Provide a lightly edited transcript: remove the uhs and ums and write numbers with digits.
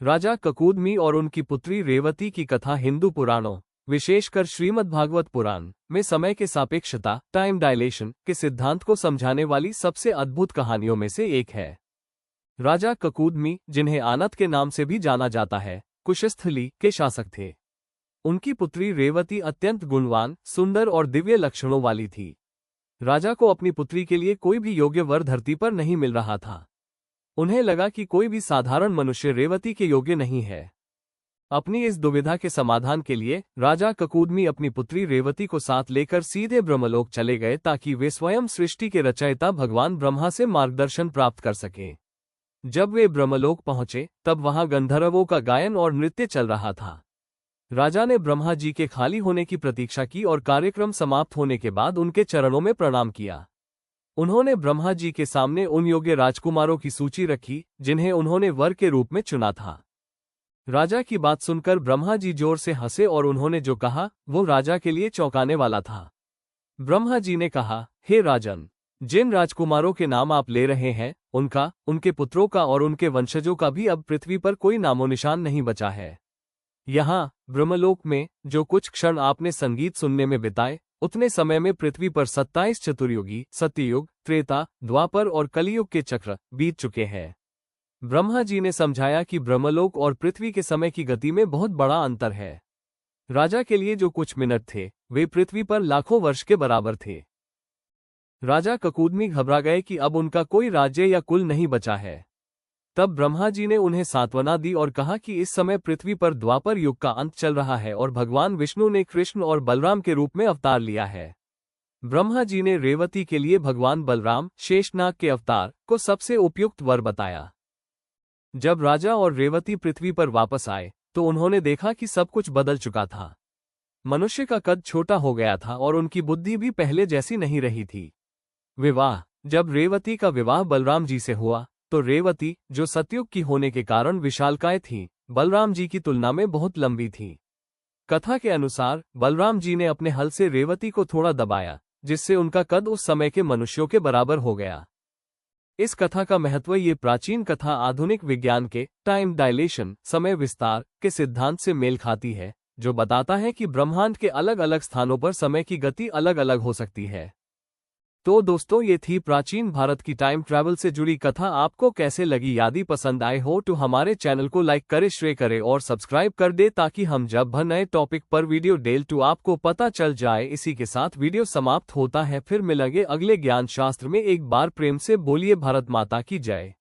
राजा ककूदमी और उनकी पुत्री रेवती की कथा हिंदू पुराणों, विशेषकर श्रीमद् भागवत पुराण में समय के सापेक्षता टाइम डायलेशन के सिद्धांत को समझाने वाली सबसे अद्भुत कहानियों में से एक है। राजा ककूदमी, जिन्हें आनत के नाम से भी जाना जाता है, कुशस्थली के शासक थे। उनकी पुत्री रेवती अत्यंत गुणवान, सुंदर और दिव्य लक्षणों वाली थी। राजा को अपनी पुत्री के लिए कोई भी योग्य वर धरती पर नहीं मिल रहा था। उन्हें लगा कि कोई भी साधारण मनुष्य रेवती के योग्य नहीं है। अपनी इस दुविधा के समाधान के लिए राजा ककूदमी अपनी पुत्री रेवती को साथ लेकर सीधे ब्रह्मलोक चले गए ताकि वे स्वयं सृष्टि के रचयिता भगवान ब्रह्मा से मार्गदर्शन प्राप्त कर सकें। जब वे ब्रह्मलोक पहुंचे तब वहां गंधर्वों का गायन और नृत्य चल रहा था। राजा ने ब्रह्मा जी के खाली होने की प्रतीक्षा की और कार्यक्रम समाप्त होने के बाद उनके चरणों में प्रणाम किया। उन्होंने ब्रह्मा जी के सामने उन योग्य राजकुमारों की सूची रखी जिन्हें उन्होंने वर के रूप में चुना था। राजा की बात सुनकर ब्रह्मा जी जोर से हंसे और उन्होंने जो कहा वो राजा के लिए चौंकाने वाला था। ब्रह्मा जी ने कहा, हे राजन, जिन राजकुमारों के नाम आप ले रहे हैं उनका, उनके पुत्रों का और उनके वंशजों का भी अब पृथ्वी पर कोई नामोनिशान नहीं बचा है। यहाँ ब्रह्मलोक में जो कुछ क्षण आपने संगीत सुनने में बिताए, उतने समय में पृथ्वी पर 27 चतुर्युगी, सत्ययुग, त्रेता, द्वापर और कलियुग के चक्र बीत चुके हैं। ब्रह्मा जी ने समझाया कि ब्रह्मलोक और पृथ्वी के समय की गति में बहुत बड़ा अंतर है। राजा के लिए जो कुछ मिनट थे वे पृथ्वी पर लाखों वर्ष के बराबर थे। राजा ककूदमी घबरा गए कि अब उनका कोई राज्य या कुल नहीं बचा है। तब ब्रह्मा जी ने उन्हें सांत्वना दी और कहा कि इस समय पृथ्वी पर द्वापर युग का अंत चल रहा है और भगवान विष्णु ने कृष्ण और बलराम के रूप में अवतार लिया है। ब्रह्मा जी ने रेवती के लिए भगवान बलराम शेषनाग के अवतार को सबसे उपयुक्त वर बताया। जब राजा और रेवती पृथ्वी पर वापस आए तो उन्होंने देखा कि सब कुछ बदल चुका था। मनुष्य का कद छोटा हो गया था और उनकी बुद्धि भी पहले जैसी नहीं रही थी। विवाह। जब रेवती का विवाह बलराम जी से हुआ तो रेवती, जो सतयुग की होने के कारण विशालकाय थी, बलराम जी की तुलना में बहुत लंबी थी। कथा के अनुसार बलराम जी ने अपने हल से रेवती को थोड़ा दबाया, जिससे उनका कद उस समय के मनुष्यों के बराबर हो गया। इस कथा का महत्व ये प्राचीन कथा आधुनिक विज्ञान के टाइम डायलेशन समय विस्तार के सिद्धांत से मेल खाती है, जो बताता है कि ब्रह्मांड के अलग अलग स्थानों पर समय की गति अलग अलग हो सकती है। तो दोस्तों, ये थी प्राचीन भारत की टाइम ट्रैवल से जुड़ी कथा। आपको कैसे लगी? यदि पसंद आए हो तो हमारे चैनल को लाइक करे, शेयर करे और सब्सक्राइब कर दे ताकि हम जब भी नए टॉपिक पर वीडियो डेल तो आपको पता चल जाए। इसी के साथ वीडियो समाप्त होता है। फिर मिलेंगे अगले ज्ञान शास्त्र में। एक बार प्रेम से बोलिए भारत माता की जय।